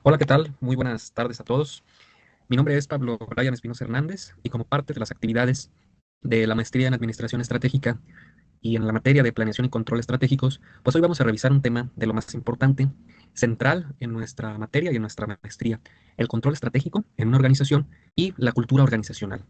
Hola, ¿qué tal? Muy buenas tardes a todos. Mi nombre es Pablo Ryan Espinosa Hernández y como parte de las actividades de la maestría en Administración Estratégica y en la materia de planeación y control estratégicos, pues hoy vamos a revisar un tema de lo más importante, central en nuestra materia y en nuestra maestría, el control estratégico en una organización y la cultura organizacional.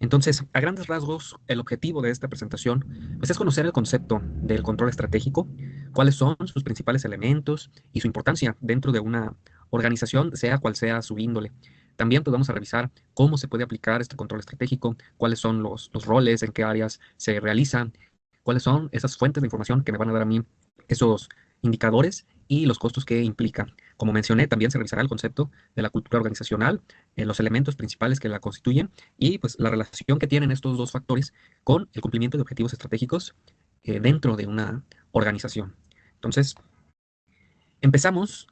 Entonces, a grandes rasgos, el objetivo de esta presentación pues, es conocer el concepto del control estratégico, cuáles son sus principales elementos y su importancia dentro de una organización, sea cual sea su índole. También pues, vamos a revisar cómo se puede aplicar este control estratégico, cuáles son los roles, en qué áreas se realizan, cuáles son esas fuentes de información que me van a dar a mí esos indicadores y los costos que implica. Como mencioné, también se revisará el concepto de la cultura organizacional, los elementos principales que la constituyen y pues la relación que tienen estos dos factores con el cumplimiento de objetivos estratégicos dentro de una organización. Entonces, empezamos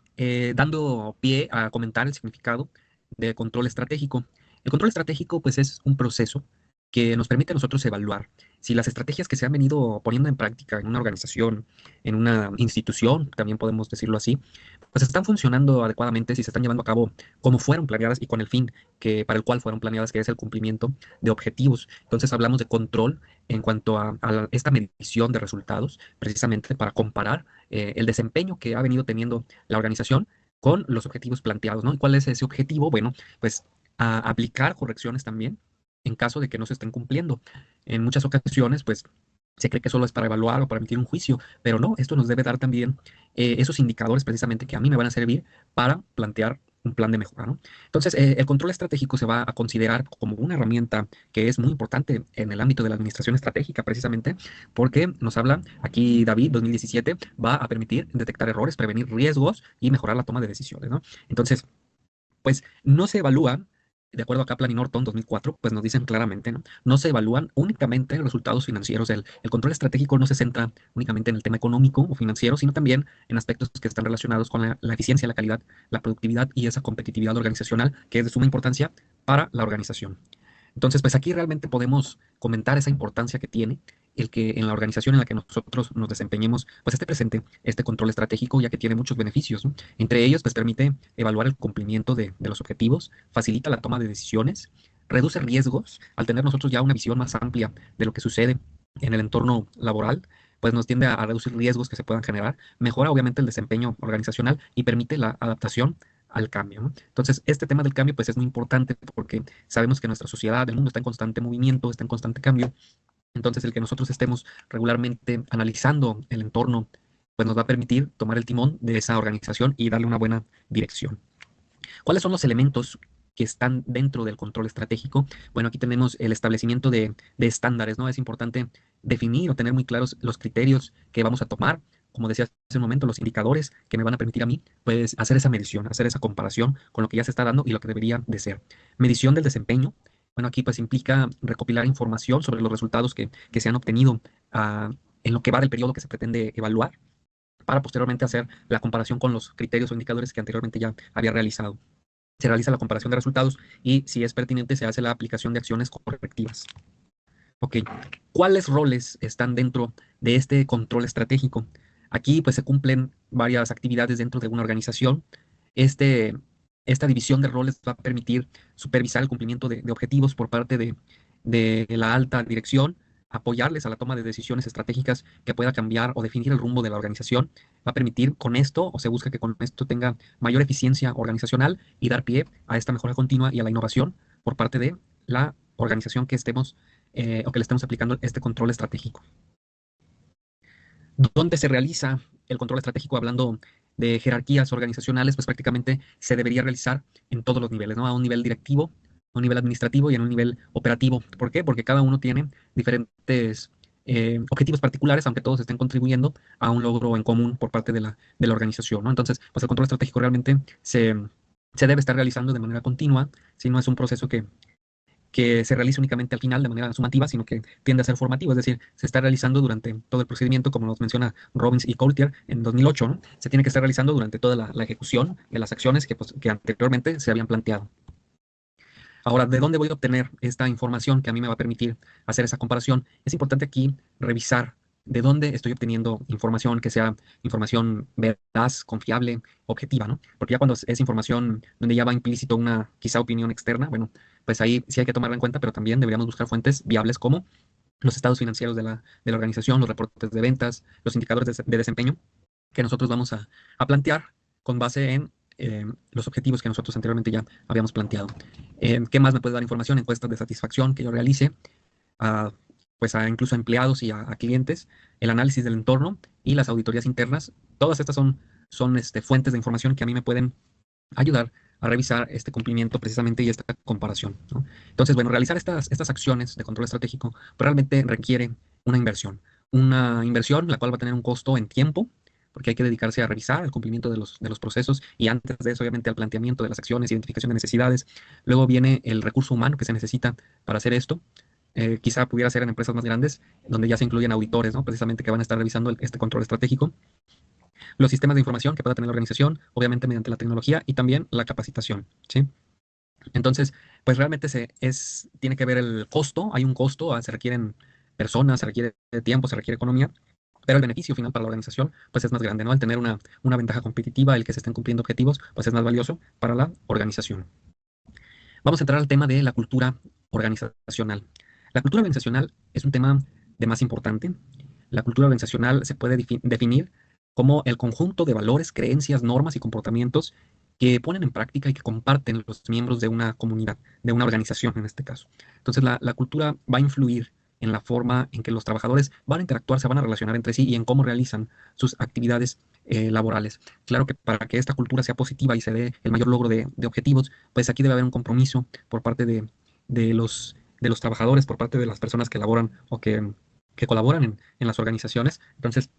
dando pie a comentar el significado de control estratégico. El control estratégico, pues, es un proceso que nos permite a nosotros evaluar si las estrategias que se han venido poniendo en práctica en una organización, en una institución, también podemos decirlo así, pues están funcionando adecuadamente, si se están llevando a cabo como fueron planeadas y con el fin que para el cual fueron planeadas, que es el cumplimiento de objetivos. Entonces hablamos de control en cuanto a esta medición de resultados, precisamente para comparar el desempeño que ha venido teniendo la organización con los objetivos planteados, ¿no? ¿Y cuál es ese objetivo? Bueno, pues a aplicar correcciones también en caso de que no se estén cumpliendo. En muchas ocasiones, pues se cree que solo es para evaluar o para emitir un juicio, pero no, esto nos debe dar también esos indicadores precisamente que a mí me van a servir para plantear un plan de mejora, ¿no? Entonces, el control estratégico se va a considerar como una herramienta que es muy importante en el ámbito de la administración estratégica, precisamente porque nos habla aquí David 2017, va a permitir detectar errores, prevenir riesgos y mejorar la toma de decisiones, ¿no? Entonces, pues no se evalúan, de acuerdo a Kaplan y Norton 2004, pues nos dicen claramente, ¿no? No se evalúan únicamente resultados financieros. El control estratégico no se centra únicamente en el tema económico o financiero, sino también en aspectos que están relacionados con la eficiencia, la calidad, la productividad y esa competitividad organizacional que es de suma importancia para la organización. Entonces, pues aquí realmente podemos comentar esa importancia que tiene el que en la organización en la que nosotros nos desempeñemos, pues esté presente este control estratégico, ya que tiene muchos beneficios, ¿no? Entre ellos, pues permite evaluar el cumplimiento de los objetivos, facilita la toma de decisiones, reduce riesgos, al tener nosotros ya una visión más amplia de lo que sucede en el entorno laboral, pues nos tiende a reducir riesgos que se puedan generar, mejora obviamente el desempeño organizacional y permite la adaptación al cambio, ¿no? Entonces, este tema del cambio pues es muy importante porque sabemos que nuestra sociedad, el mundo está en constante movimiento, está en constante cambio. Entonces, el que nosotros estemos regularmente analizando el entorno, pues nos va a permitir tomar el timón de esa organización y darle una buena dirección. ¿Cuáles son los elementos que están dentro del control estratégico? Bueno, aquí tenemos el establecimiento de estándares, ¿no? Es importante definir o tener muy claros los criterios que vamos a tomar. Como decía hace un momento, los indicadores que me van a permitir a mí, pues, hacer esa medición, hacer esa comparación con lo que ya se está dando y lo que debería de ser. Medición del desempeño. Bueno, aquí pues implica recopilar información sobre los resultados que se han obtenido en lo que va del periodo que se pretende evaluar para posteriormente hacer la comparación con los criterios o indicadores que anteriormente ya había realizado. Se realiza la comparación de resultados y, si es pertinente, se hace la aplicación de acciones correctivas. Ok, ¿cuáles roles están dentro de este control estratégico? Aquí pues se cumplen varias actividades dentro de una organización. Este, esta división de roles va a permitir supervisar el cumplimiento de objetivos por parte de la alta dirección, apoyarles a la toma de decisiones estratégicas que pueda cambiar o definir el rumbo de la organización. Va a permitir con esto, o se busca que con esto tenga mayor eficiencia organizacional y dar pie a esta mejora continua y a la innovación por parte de la organización que estemos o que le estemos aplicando este control estratégico. ¿Dónde se realiza el control estratégico? Hablando de jerarquías organizacionales, pues prácticamente se debería realizar en todos los niveles, ¿no? A un nivel directivo, a un nivel administrativo y en un nivel operativo. ¿Por qué? Porque cada uno tiene diferentes objetivos particulares, aunque todos estén contribuyendo a un logro en común por parte de la organización, ¿no? Entonces, pues el control estratégico realmente se debe estar realizando de manera continua, si no es un proceso que se realice únicamente al final de manera sumativa, sino que tiende a ser formativo, es decir, se está realizando durante todo el procedimiento, como nos menciona Robbins y Coulter en 2008, ¿no? Se tiene que estar realizando durante toda la ejecución de las acciones que anteriormente se habían planteado. Ahora, ¿de dónde voy a obtener esta información que a mí me va a permitir hacer esa comparación? Es importante aquí revisar de dónde estoy obteniendo información que sea información veraz, confiable, objetiva, ¿no? Porque ya cuando es información donde ya va implícito una quizá opinión externa, bueno, pues ahí sí hay que tomarla en cuenta, pero también deberíamos buscar fuentes viables como los estados financieros de la organización, los reportes de ventas, los indicadores de desempeño que nosotros vamos a plantear con base en los objetivos que nosotros anteriormente ya habíamos planteado. ¿Qué más me puede dar información? Encuestas de satisfacción que yo realice, a, pues incluso a empleados y a clientes, el análisis del entorno y las auditorías internas. Todas estas son fuentes de información que a mí me pueden ayudar a revisar este cumplimiento precisamente y esta comparación, ¿no? Entonces, bueno, realizar estas acciones de control estratégico pues, realmente requiere una inversión la cual va a tener un costo en tiempo, porque hay que dedicarse a revisar el cumplimiento de los procesos y antes de eso, obviamente, al planteamiento de las acciones, identificación de necesidades. Luego viene el recurso humano que se necesita para hacer esto. Quizá pudiera ser en empresas más grandes, donde ya se incluyen auditores, ¿no? Precisamente que van a estar revisando este control estratégico, los sistemas de información que pueda tener la organización, obviamente mediante la tecnología y también la capacitación, ¿sí? Entonces, pues realmente tiene que ver el costo, hay un costo, se requieren personas, se requiere tiempo, se requiere economía, pero el beneficio final para la organización pues es más grande, ¿no? Al tener una ventaja competitiva, el que se estén cumpliendo objetivos, pues es más valioso para la organización. Vamos a entrar al tema de la cultura organizacional. La cultura organizacional es un tema de más importante. La cultura organizacional se puede definir como el conjunto de valores, creencias, normas y comportamientos que ponen en práctica y que comparten los miembros de una comunidad, de una organización en este caso. Entonces, la cultura va a influir en la forma en que los trabajadores van a interactuar, se van a relacionar entre sí y en cómo realizan sus actividades laborales. Claro que para que esta cultura sea positiva y se dé el mayor logro de objetivos, pues aquí debe haber un compromiso por parte de los trabajadores, por parte de las personas que laboran o que colaboran en las organizaciones. Entonces,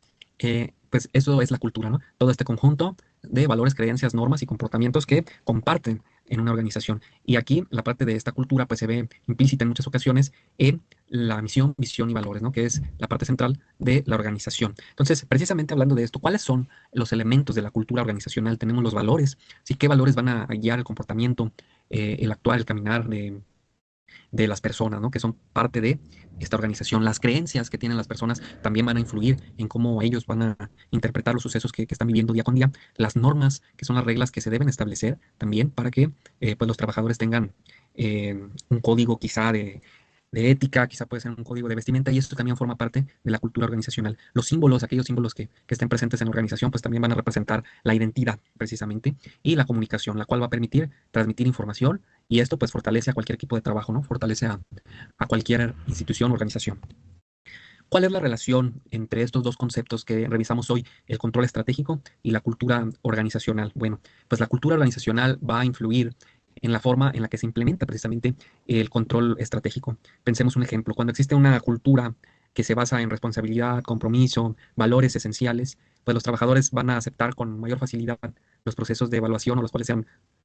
pues eso es la cultura, ¿no? Todo este conjunto de valores, creencias, normas y comportamientos que comparten en una organización. Y aquí la parte de esta cultura pues se ve implícita en muchas ocasiones en la misión, visión y valores, ¿no? Que es la parte central de la organización. Entonces, precisamente hablando de esto, ¿cuáles son los elementos de la cultura organizacional? Tenemos los valores, ¿sí? ¿Qué valores van a guiar el comportamiento, el actuar, el caminar de las personas, ¿no? Que son parte de esta organización? Las creencias que tienen las personas también van a influir en cómo ellos van a interpretar los sucesos que están viviendo día con día. Las normas, que son las reglas que se deben establecer también para que pues los trabajadores tengan un código quizá de ética, quizá puede ser un código de vestimenta, y esto también forma parte de la cultura organizacional. Los símbolos, aquellos símbolos que estén presentes en la organización, pues también van a representar la identidad, precisamente, y la comunicación, la cual va a permitir transmitir información, y esto pues fortalece a cualquier equipo de trabajo, ¿no? Fortalece a cualquier institución o organización. ¿Cuál es la relación entre estos dos conceptos que revisamos hoy, el control estratégico y la cultura organizacional? Bueno, pues la cultura organizacional va a influir en la forma en la que se implementa precisamente el control estratégico. Pensemos un ejemplo, cuando existe una cultura que se basa en responsabilidad, compromiso, valores esenciales, pues los trabajadores van a aceptar con mayor facilidad los procesos de evaluación a los cuales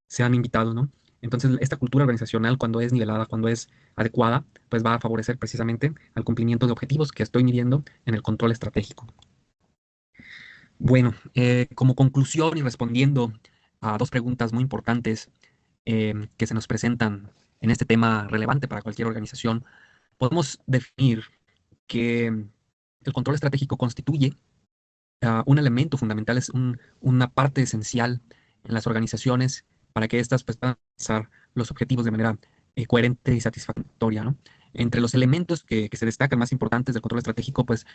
sean invitados, ¿no? Entonces, esta cultura organizacional, cuando es nivelada, cuando es adecuada, pues va a favorecer precisamente al cumplimiento de objetivos que estoy midiendo en el control estratégico. Bueno, como conclusión y respondiendo a dos preguntas muy importantes que se nos presentan en este tema relevante para cualquier organización, podemos definir que el control estratégico constituye un elemento fundamental, es una parte esencial en las organizaciones para que éstas pues, puedan alcanzar los objetivos de manera coherente y satisfactoria, ¿no? Entre los elementos que se destacan más importantes del control estratégico, pues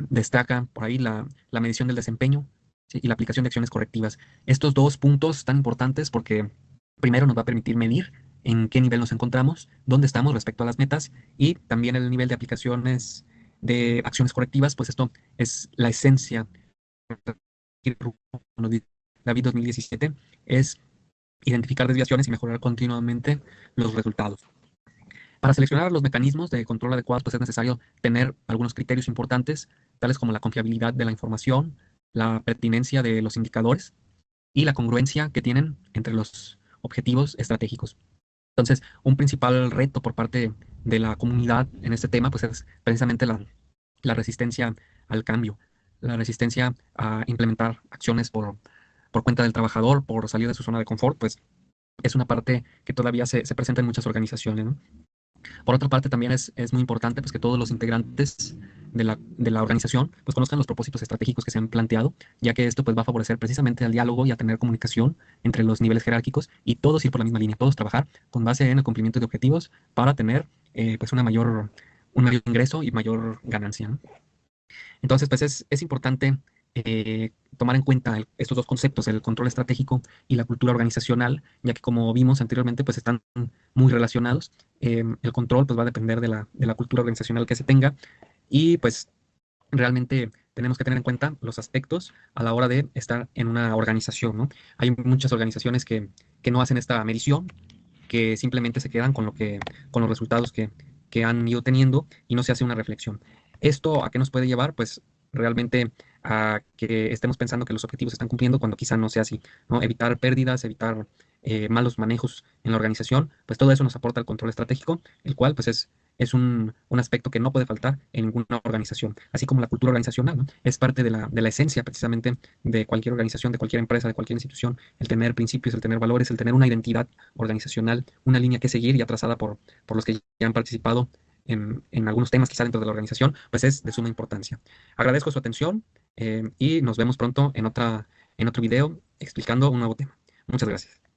destaca por ahí la medición del desempeño, ¿sí? Y la aplicación de acciones correctivas. Estos dos puntos tan importantes porque primero nos va a permitir medir en qué nivel nos encontramos, dónde estamos respecto a las metas y también el nivel de aplicaciones de acciones correctivas, pues esto es la esencia David 2017, es identificar desviaciones y mejorar continuamente los resultados. Para seleccionar los mecanismos de control adecuados, pues es necesario tener algunos criterios importantes, tales como la confiabilidad de la información, la pertinencia de los indicadores y la congruencia que tienen entre los objetivos estratégicos. Entonces, un principal reto por parte de la comunidad en este tema, pues es precisamente la resistencia al cambio, la resistencia a implementar acciones por cuenta del trabajador, por salir de su zona de confort, pues es una parte que todavía se presenta en muchas organizaciones, ¿no? Por otra parte, también es muy importante pues, que todos los integrantes de la organización, pues conozcan los propósitos estratégicos que se han planteado, ya que esto pues va a favorecer precisamente al diálogo y a tener comunicación entre los niveles jerárquicos y todos ir por la misma línea, todos trabajar con base en el cumplimiento de objetivos para tener pues un mayor ingreso y mayor ganancia, ¿no? Entonces, pues es importante tomar en cuenta estos dos conceptos, el control estratégico y la cultura organizacional, ya que como vimos anteriormente, pues están muy relacionados. El control pues va a depender de la cultura organizacional que se tenga y pues realmente tenemos que tener en cuenta los aspectos a la hora de estar en una organización, ¿no? Hay muchas organizaciones que no hacen esta medición, que simplemente se quedan con los resultados que han ido teniendo y no se hace una reflexión. ¿Esto a qué nos puede llevar? Pues realmente a que estemos pensando que los objetivos se están cumpliendo cuando quizá no sea así, ¿no? Evitar pérdidas, evitar malos manejos en la organización, pues todo eso nos aporta el control estratégico, el cual pues es un aspecto que no puede faltar en ninguna organización, así como la cultura organizacional, ¿no? Es parte de la esencia precisamente de cualquier organización, de cualquier empresa, de cualquier institución, el tener principios, el tener valores, el tener una identidad organizacional, una línea que seguir ya trazada por los que ya han participado en algunos temas quizá dentro de la organización, pues es de suma importancia. Agradezco su atención y nos vemos pronto en otro video explicando un nuevo tema. Muchas gracias.